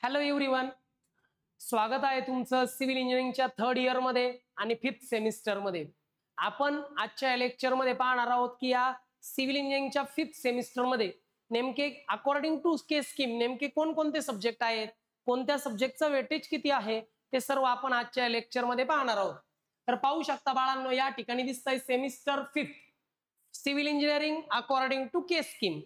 Hello everyone, स्वागत आहे तुमचं सिव्हिल इंजिनिअरिंगच्या 3rd इयर मध्ये आणि 5th सेमिस्टर मध्ये. आपण आजच्या लेक्चर मध्ये पाहणार आहोत की या सिव्हिल इंजिनिअरिंगच्या 5th सेमिस्टर मध्ये नेमके अकॉर्डिंग टू केस स्कीम नेमके कोणकोणते सब्जेक्ट आहेत, कोणत्या सब्जेक्टचं वेटेज किती आहे, ते सर्व आपण आजच्या लेक्चर मध्ये पाहणार आहोत. तर पाहू शकता बाळांनो, या ठिकाणी दिसतंय semester 5th civil engineering according to case scheme.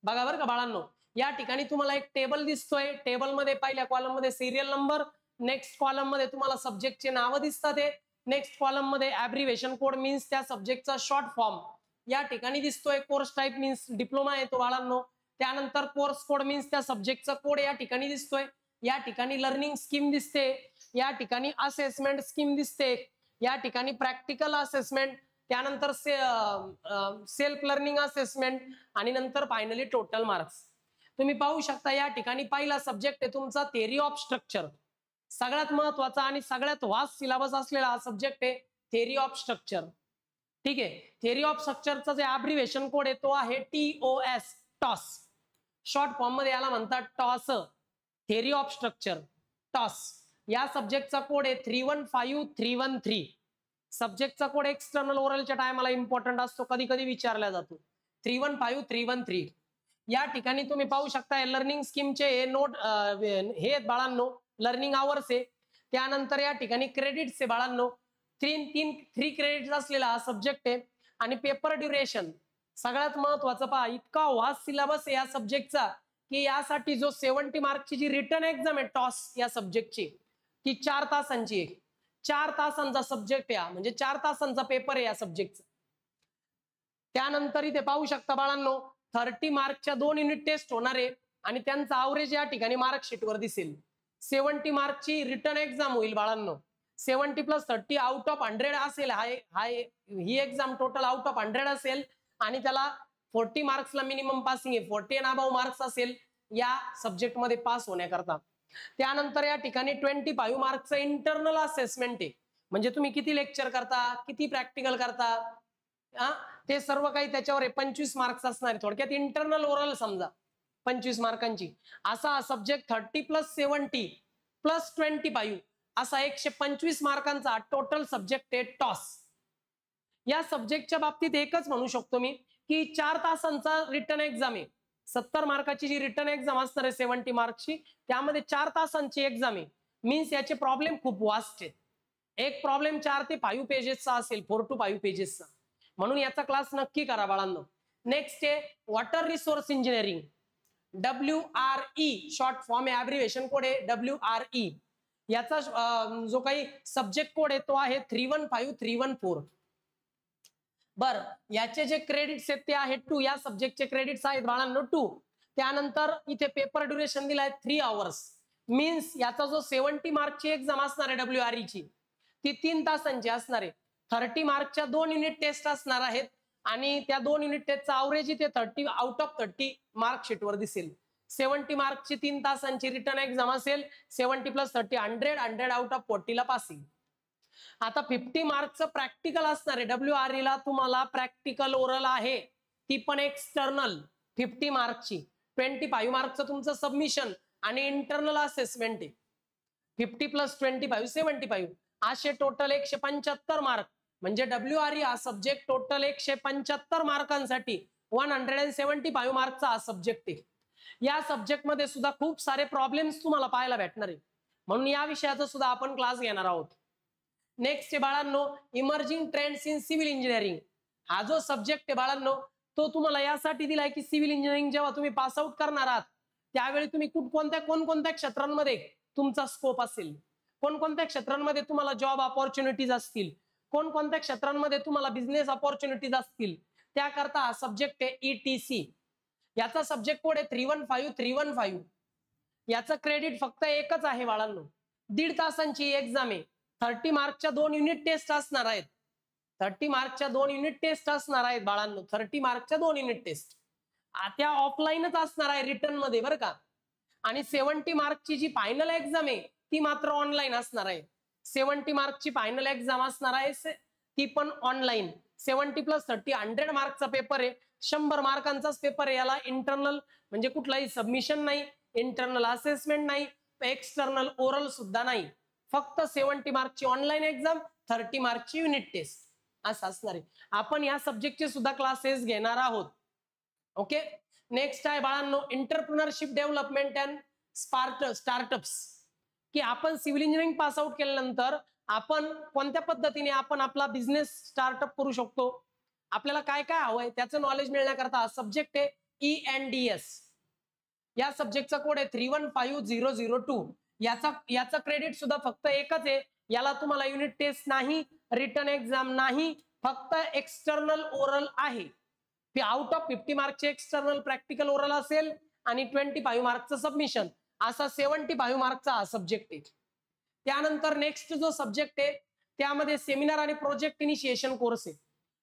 बघा बरं का बाळांनो, या ठिकाणी तुम्हाला एक टेबल दिसतोय. टेबल मध्ये पहिल्या कॉलम मध्ये सिरियल नंबर, नेक्स्ट कॉलम मध्ये तुम्हाला सब्जेक्टचे नाव दिसतात, नेक्स्ट कॉलम मध्ये ॲब्रिव्हिएशन कोड मीन्स त्या सब्जेक्टचा शॉर्ट फॉर्म या ठिकाणी दिसतोय. कोर्स टाइप मीन्स डिप्लोमा येतो बाळांनो. त्यानंतर कोर्स कोड मीन्स त्या सब्जेक्टचा कोड या ठिकाणी दिसतोय. या ठिकाणी लर्निंग स्कीम दिसते, या ठिकाणी असेसमेंट स्कीम दिसते, या ठिकाणी प्रॅक्टिकल असेसमेंट, त्यानंतर सेल्फ लर्निंग असेसमेंट आणि नंतर फायनली टोटल मार्क्स. तुम्ही पाहू शकता या ठिकाणी पहिला सब्जेक्ट आहे तुमचा थेअरी ऑफ स्ट्रक्चर. सगळ्यात महत्वाचा आणि सगळ्यात वास्ट सिलेबस असलेला हा सब्जेक्ट आहे थेअरी ऑफ स्ट्रक्चर. ठीक आहे, थेअरी ऑफ स्ट्रक्चरचा जे ॲब्रिव्हिएशन कोड आहे तो आहे TOS, टॉस. शॉर्ट फॉर्म मध्ये याला म्हणतात toss, theory of structure toss. या सब्जेक्टचा कोड आहे 315313. सब्जेक्टचा कोड एक्सटर्नल ओरलच्या टायमाला इम्पॉर्टंट असतो, कधी कधी विचारला जातो. 315313. या ठिकाणी तुम्ही पाहू शकता लर्निंग स्कीमचे हे नोट हे बाळांनो लर्निंग आवर्स आहे. त्यानंतर या ठिकाणी क्रेडिट्स आहे बाळांनो. 3 क्रेडिट्स असलेला हा सब्जेक्ट आहे. आणि पेपर ड्युरेशन सगळ्यात महत्वाचं पहा, इतका वास्ट सिलेबस आहे या सब्जेक्टचा की यासाठी जो 70 मार्कची जी रिटर्न एक्झाम आहे टॉस या सब्जेक्टची ती 4 तासांची आहे. 4 तासांचा सब्जेक्ट आहे, म्हणजे 4 तासांचा पेपर आहे या सब्जेक्टचा. त्यानंतर इथे पाहू शकता बाळांनो 30 मार्कच्या 2 युनिट टेस्ट होणार आहे आणि त्यांचा ॲव्हरेज या ठिकाणी मार्कशीटवर दिसेल. 70 मार्कची रिटर्न एक्झाम होईल बाळांनो. 70 + 30 आउट ऑफ 100 असेल. ही एक्झाम टोटल आउट ऑफ 100 असेल आणि त्याला 40 मार्क्सला मिनिमम पासिंग आहे. 40 अँड अबव मार्क्स असेल या सब्जेक्ट मध्ये पास होण्याकरता. त्यानंतर या ठिकाणी 25 मार्कचं इंटरनल असेसमेंट आहे, म्हणजे तुम्ही किती लेक्चर करता, किती प्रॅक्टिकल करता, ते सर्व काही त्याच्यावर 25 मार्क्स असणार. थोडक्यात इंटरनल ओरल समजा 25 मार्कांची. असा सब्जेक्ट 30 + 70 + 25 असा 125 मार्कांचा टोटल सब्जेक्ट आहे टॉस. या सब्जेक्टच्या बाबतीत एकच म्हणू शकतो मी की 4 तासांचा रिटर्न एक्झाम आहे. 70 मार्काची जी रिटर्न एक्झाम असणार आहे 70 मार्क्सची, त्यामध्ये 4 तासांची एक्झाम आहे. मीन्स याचे प्रॉब्लेम खूप वास्ट आहेत. एक प्रॉब्लेम 4 ते 5 पेजेसचा असेल, 4 to 5 पेजेसचा. म्हणून याचा क्लास नक्की करा बाळांनो. नेक्स्ट आहे water resource engineering, WRE short form आहे, ॲब्रिव्हिएशन कोड आहे WRE. याचा जो काही सब्जेक्ट कोड आहे तो आहे 315314. बर, याचे जे क्रेडिट्स आहेत ते आहेत 2. या सब्जेक्टचे क्रेडिट्स आहेत बाळांनो 2. त्यानंतर इथे पेपर ड्युरेशन दिलाय 3 आवर्स. मीन्स याचा जो 70 मार्कची एक्झाम असणार आहे WRE ची ती 3 तासांची असणार आहे. 30 मार्कच्या 2 युनिट टेस्ट असणार आहेत आणि त्या 2 युनिट टेस्टचा ॲव्हरेज इथे 30 आउट ऑफ 30 मार्कशीटवर दिसेल. 70 मार्कची 3 तासांची रिटर्न एक्झाम असेल. 70 + 30 100 आउट ऑफ 40 ला पासिंग. आता 50 मार्कचं प्रॅक्टिकल असणार आहे. WRE ला तुम्हाला प्रॅक्टिकल ओरल आहे, ती पण एक्सटर्नल 50 मार्कची. 25 मार्कचं तुमचं सबमिशन आणि इंटरनल असेसमेंट आहे. 50 + 25 75 असे टोटल 175 मार्क. म्हणजे WRE हा सब्जेक्ट टोटल 175 मार्कांसाठी 175 मार्कचा हा सब्जेक्ट आहे. या सब्जेक्ट मध्ये सुद्धा खूप सारे प्रॉब्लेम्स तुम्हाला पाहायला भेटणार आहे, म्हणून या विषयाचा सुद्धा आपण क्लास घेणार आहोत. नेक्स्ट आहे बाळांनो emerging trends in civil engineering. हा जो सब्जेक्ट आहे बाळांनो तो तुम्हाला यासाठी दिलाय की सिव्हिल इंजिनिअरिंग जेव्हा तुम्ही पास आउट करणार आहात त्यावेळी तुम्ही कोणकोणत्या क्षेत्रांमध्ये तुमचा स्कोप असेल, कोणकोणत्या क्षेत्रांमध्ये तुम्हाला जॉब ऑपॉर्च्युनिटीज असतील, कोणकोणत्या क्षेत्रांमध्ये तुम्हाला बिझनेस ऑपॉर्च्युनिटीज असतील, त्याकरता हा सब्जेक्ट आहे ETC. याचा सब्जेक्ट कोड आहे 315315. याचं क्रेडिट फक्त एकच आहे बाळांनो. 1.5 तासांची एक्झाम आहे. 30 मार्कच्या 2 युनिट टेस्ट असणार आहेत. 30 मार्कच्या 2 युनिट टेस्ट असणार आहेत बाळांनो. 30 मार्कच्या 2 युनिट टेस्ट त्या ऑफलाईनच असणार आहे रिटर्न मध्ये बरं का. आणि 70 मार्कची जी फायनल एक्झाम आहे ती मात्र ऑनलाईन असणार आहे. 70 मार्कची फायनल एक्झाम असणार आहे ती पण ऑनलाईन. 70 + 30 100 मार्कचा पेपर आहे. 100 मार्कांचाच पेपर आहे. याला इंटरनल म्हणजे कुठलाही सबमिशन नाही, इंटरनल असेसमेंट नाही, एक्सटर्नल ओरल सुद्धा नाही, फक्त 70 मार्कची ऑनलाईन एक्झाम, 30 मार्कची युनिट टेस्ट असं असणार आहे. आपण या सब्जेक्टचे सुद्धा क्लासेस घेणार आहोत. ओके. नेक्स्ट आहे बाळांनो एंटरप्रेन्योरशिप डेव्हलपमेंट अँड स्टार्टअप्स, की आपण सिव्हिल इंजिनिअरिंग पास आउट केल्यानंतर आपण कोणत्या पद्धतीने आपण आपला बिझनेस स्टार्टअप करू शकतो, आपल्याला काय काय हवंय त्याचं नॉलेज मिळण्याकरता सब्जेक्ट आहे ENDS. या सब्जेक्टचा कोड आहे 315002. याचा क्रेडिट सुद्धा फक्त एकच आहे, याला तुम्हाला युनिट टेस्ट नाही, रिटन एक्झाम नाही, फक्त एक्सटर्नल ओरल आहे. आउट ऑफ 50 मार्कचे एक्सटर्नल प्रॅक्टिकल ओरल असेल आणि 25 मार्कचं सबमिशन, असा 75 मार्कचा हा सब्जेक्ट आहे. त्यानंतर नेक्स्ट जो सब्जेक्ट आहे त्यामध्ये सेमिनार आणि प्रोजेक्ट इनिशिएशन कोर्स आहे.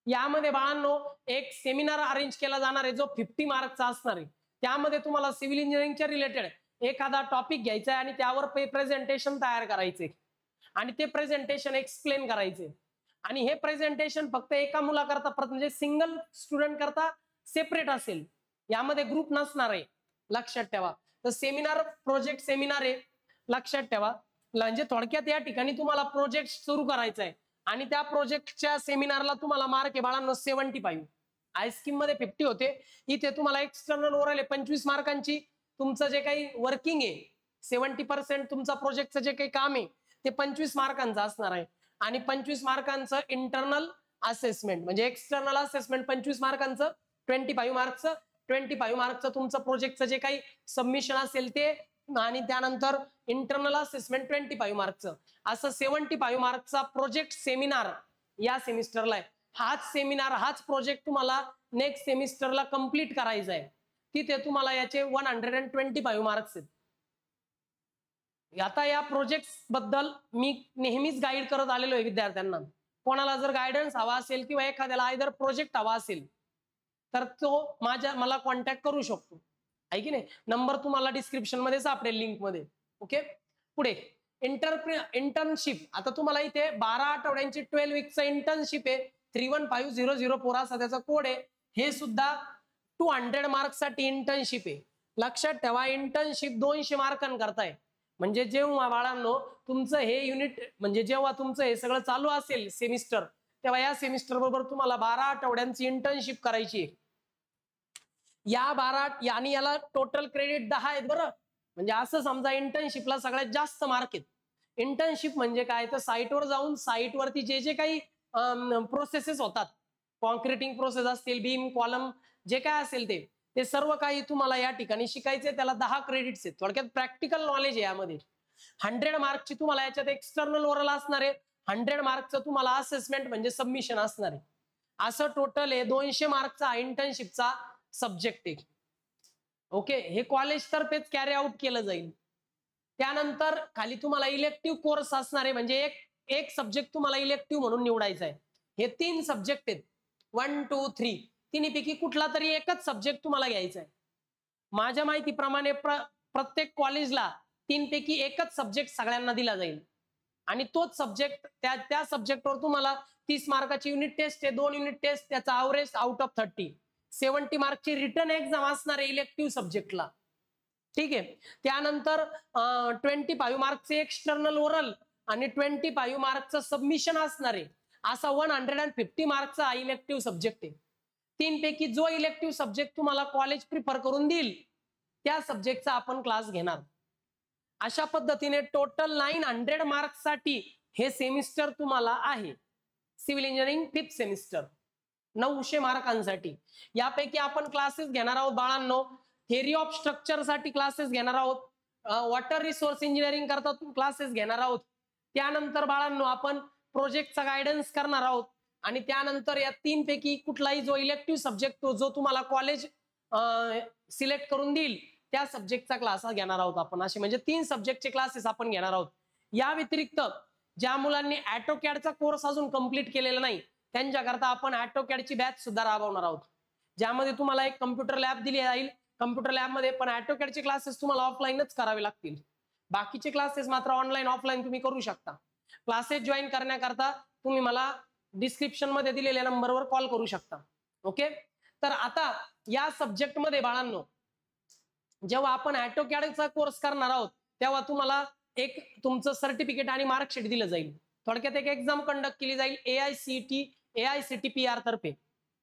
यामध्ये बाळांनो एक सेमिनार अरेंज केला जाणार आहे जो 50 मार्कचा असणार आहे. त्यामध्ये तुम्हाला सिव्हिल इंजिनिअरिंगच्या रिलेटेड एखादा टॉपिक घ्यायचा आहे आणि त्यावर प्रेझेंटेशन तयार करायचे आणि ते प्रेझेंटेशन एक्सप्लेन करायचे. आणि हे प्रेझेंटेशन फक्त एका मुलाकरता म्हणजे सिंगल स्टुडंट करता सेपरेट असेल, यामध्ये ग्रुप नसणार आहे, लक्षात ठेवा. तर सेमिनार प्रोजेक्ट सेमिनार आहे, लक्षात ठेवा. म्हणजे थोडक्यात या ठिकाणी तुम्हाला प्रोजेक्ट सुरू करायचा आहे आणि त्या प्रोजेक्टच्या सेमिनारला तुम्हाला मार्क आहे बाळांनो 75. आयस्कीम मध्ये 50 होते, इथे तुम्हाला एक्सटर्नल ओरल आहे 25 मार्कांची. तुमचं जे काही वर्किंग आहे 70% तुमचा प्रोजेक्टचं जे काही काम आहे ते 25 मार्कांचं असणार आहे. आणि 25 मार्कांचं इंटरनल असेसमेंट म्हणजे एक्सटर्नल असेसमेंट 25 मार्कांचं, 25 मार्कचं तुमचं प्रोजेक्टचं जे काही सबमिशन असेल ते, आणि त्यानंतर इंटरनल असेसमेंट 25 मार्कचं, असं 75 मार्कचा प्रोजेक्ट सेमिनार या सेमिस्टरला आहे. हाच सेमिनार हाच प्रोजेक्ट तुम्हाला नेक्स्ट सेमिस्टरला कंप्लीट करायचा आहे. तिथे तुम्हाला याचे 125 मार्क्स आहेत. आता या प्रोजेक्ट बद्दल मी नेहमीच गाईड करत आलेलो आहे विद्यार्थ्यांना. कोणाला जर गायडन्स हवा असेल किंवा एखाद्याला आयदर प्रोजेक्ट हवा असेल तर तो मला कॉन्टॅक्ट करू शकतो, आहे की नाही. नंबर तुम्हाला डिस्क्रिप्शन मध्ये सापडेल, लिंक मध्ये. ओके. पुढे इंटर्नशिप. आता तुम्हाला इथे 12 आठवड्यांची 12 वीकचा इंटर्नशिप आहे. 315004 असा त्याचा कोड आहे. हे सुद्धा 200 मार्क्स साठी इंटर्नशिप आहे. लक्षात ठेवा इंटर्नशिप 200 मार्कांकरताय. म्हणजे जेव्हा बाळांनो तुमचं हे युनिट म्हणजे जेव्हा तुमचं हे सगळं चालू असेल सेमिस्टर, तेव्हा या सेमिस्टर बरोबर तुम्हाला 12 आठवड्यांची इंटर्नशिप करायची आहे. या 12 आणि याला टोटल क्रेडिट 10 आहेत बरं. म्हणजे असं समजा इंटर्नशिपला सगळ्यात जास्त मार्क आहेत. इंटर्नशिप म्हणजे काय तर साईटवर जाऊन साईटवरती जे काही प्रोसेसेस होतात, कॉन्क्रिटिंग प्रोसेस असतील, बीम कॉलम जे काय असेल ते सर्व काही तुम्हाला या ठिकाणी शिकायचे. त्याला 10 क्रेडिट्स आहेत. थोडक्यात प्रॅक्टिकल नॉलेज आहे यामध्ये. 100 मार्कची तुम्हाला याच्यात एक्सटर्नल ओरल असणार आहे, 100 मार्कचं तुम्हाला असेसमेंट म्हणजे सबमिशन असणार आहे. असं टोटल आहे 200 मार्कचा इंटर्नशिपचा सब्जेक्ट आहे. ओके. हे कॉलेज तर्फेच कॅरी आउट केलं जाईल. त्यानंतर खाली तुम्हाला इलेक्टिव्ह कोर्स असणार आहे, म्हणजे एक सब्जेक्ट तुम्हाला इलेक्टिव्ह म्हणून निवडायचा आहे. हे 3 सब्जेक्ट आहेत, 1, 2, 3. तिन्हीपैकी कुठला तरी एकच सब्जेक्ट तुम्हाला घ्यायचा आहे. माझ्या माहितीप्रमाणे प्रत्येक कॉलेजला 3 पैकी एकच सब्जेक्ट सगळ्यांना दिला जाईल आणि तोच सब्जेक्ट त्या सब्जेक्टवर तुम्हाला 30 मार्काची युनिट टेस्ट आहे, 2 युनिट टेस्ट, त्याचा ॲव्हरेज आउट ऑफ 30, 70 मार्कची रिटर्न एक्झाम असणार आहे इलेक्टिव्ह सब्जेक्टला. ठीक आहे. त्यानंतर 25 मार्कचे एक्सटर्नल ओरल आणि 25 मार्कचं सबमिशन असणार आहे. असा 150 मार्कचा हा इलेक्टिव्ह सब्जेक्ट आहे. 3 पैकी जो इलेक्टिव्ह सब्जेक्ट तुम्हाला कॉलेज प्रिफर करून देईल त्या सब्जेक्टचा आपण क्लास घेणार. अशा पद्धतीने टोटल 900 मार्क्ससाठी हे सेमिस्टर तुम्हाला आहे. Civil engineering 5th semester 900 मार्कांसाठी. यापैकी आपण क्लासेस घेणार आहोत बाळांनो. थेअरी ऑफ स्ट्रक्चर साठी क्लासेस घेणार आहोत, वॉटर रिसोर्स इंजिनिअरिंग करता क्लासेस घेणार आहोत. त्यानंतर बाळांनो आपण प्रोजेक्टचा गायडन्स करणार आहोत आणि त्यानंतर या 3 पैकी कुठलाही जो इलेक्टिव्ह सब्जेक्ट जो तुम्हाला कॉलेज सिलेक्ट करून देईल त्या सब्जेक्टचा क्लास घेणार आहोत आपण. असे म्हणजे 3 सब्जेक्टचे क्लासेस आपण घेणार आहोत. या व्यतिरिक्त ज्या मुलांनी ऑटोकॅडचा कोर्स अजून कंप्लीट केलेला नाही त्यांच्याकरता आपण ऑटोकॅडची बॅच सुद्धा राबवणार आहोत, ज्यामध्ये तुम्हाला एक कम्प्युटर लॅब दिली जाईल. कम्प्युटर लॅबमध्ये पण ऑटोकॅडचे क्लासेस तुम्हाला ऑफलाईनच करावे लागतील. बाकीचे क्लासेस मात्र ऑनलाईन ऑफलाईन तुम्ही करू शकता. क्लासेस जॉईन करण्याकरता तुम्ही मला डिस्क्रिप्शन मध्ये दिलेल्या नंबरवर कॉल करू शकता. ओके. तर आता या सब्जेक्टमध्ये बाळांनो जेव्हा आपण ऑटोकॅडचा कोर्स करणार आहोत तेव्हा तुम्हाला एक तुमचं सर्टिफिकेट आणि मार्कशीट दिलं जाईल. थोडक्यात एक एक्झाम कंडक्ट केली जाईल AICTE-PR तर्फे.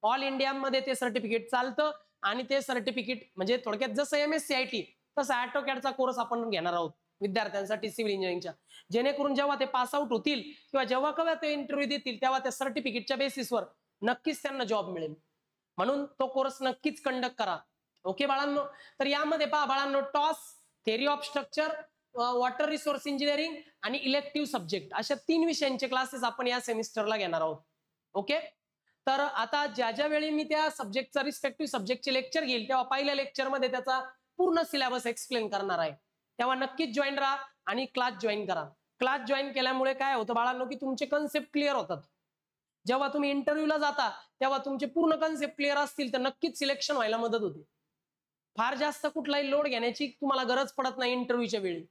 ऑल इंडियामध्ये ते सर्टिफिकेट चालतं आणि ते सर्टिफिकेट म्हणजे थोडक्यात जसं MSCIT तसं AutoCADचा कोर्स आपण घेणार आहोत विद्यार्थ्यांसाठी सिव्हिल इंजिनिअरिंगच्या, जेणेकरून जेव्हा ते पास आउट होतील किंवा जेव्हा केव्हा ते इंटरव्ह्यू देतील तेव्हा त्या सर्टिफिकेटच्या बेसिसवर नक्कीच त्यांना जॉब मिळेल. म्हणून तो कोर्स नक्कीच कंडक्ट करा. ओके बाळांनो. तर यामध्ये पहा बाळांनो, toss, theory of structure, water resource engineering आणि इलेक्टिव्ह सब्जेक्ट अशा 3 विषयांचे क्लासेस आपण या सेमिस्टरला घेणार आहोत. ओके. तर आता ज्या वेळी मी त्या सब्जेक्टचा रिस्पेक्टिव्ह सब्जेक्टचे लेक्चर घेईल तेव्हा पहिल्या लेक्चरमध्ये त्याचा पूर्ण सिलेबस एक्सप्लेन करणार आहे. तेव्हा नक्कीच जॉईन राहा आणि क्लास जॉईन करा. क्लास जॉईन केल्यामुळे काय होतं बाळांनो, की तुमचे कन्सेप्ट क्लिअर होतात. जेव्हा तुम्ही इंटरव्ह्यूला जाता तेव्हा तुमचे पूर्ण कन्सेप्ट क्लिअर असतील तर नक्कीच सिलेक्शन व्हायला मदत होते. फार जास्त कुठलाही लोड घेण्याची तुम्हाला गरज पडत नाही इंटरव्ह्यूच्या वेळी,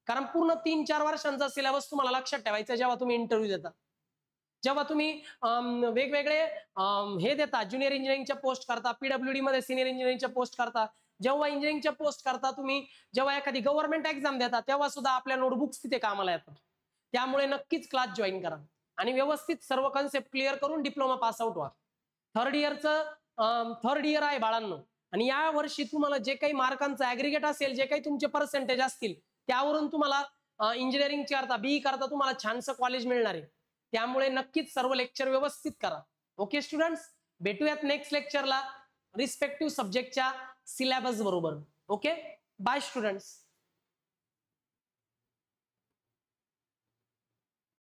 कारण पूर्ण 3-4 वर्षांचा सिलेबस तुम्हाला लक्षात ठेवायचा जेव्हा तुम्ही इंटरव्ह्यू देता. जेव्हा तुम्ही वेगवेगळे हे देता, ज्युनियर इंजिनिअरिंगच्या पोस्ट करता, PWD मध्ये सिनियर इंजिनिअरिंगच्या पोस्ट करता, जेव्हा इंजिनिअरिंगच्या पोस्ट करता तुम्ही, जेव्हा एखादी गव्हर्नमेंट एक्झाम देता तेव्हा सुद्धा आपल्या नोटबुक्स तिथे कामाला येतात. त्यामुळे नक्कीच क्लास जॉईन करा आणि व्यवस्थित सर्व कन्सेप्ट क्लिअर करून डिप्लोमा पास आउट व्हा. थर्ड इयर आहे बाळांनो, आणि या वर्षी तुम्हाला जे काही मार्कांचं ऍग्रिगेट असेल, जे काही तुमचे पर्सेंटेज असतील त्यावरून तुम्हाला इंजिनिअरिंग करता, BE करता तुम्हाला छानसं कॉलेज मिळणार आहे. त्यामुळे नक्कीच सर्व लेक्चर व्यवस्थित करा. ओके स्टुडंट्स, भेटूयात नेक्स्ट लेक्चरला रिस्पेक्टिव्ह सब्जेक्टच्या सिलेबस बरोबर. Okay, bye students.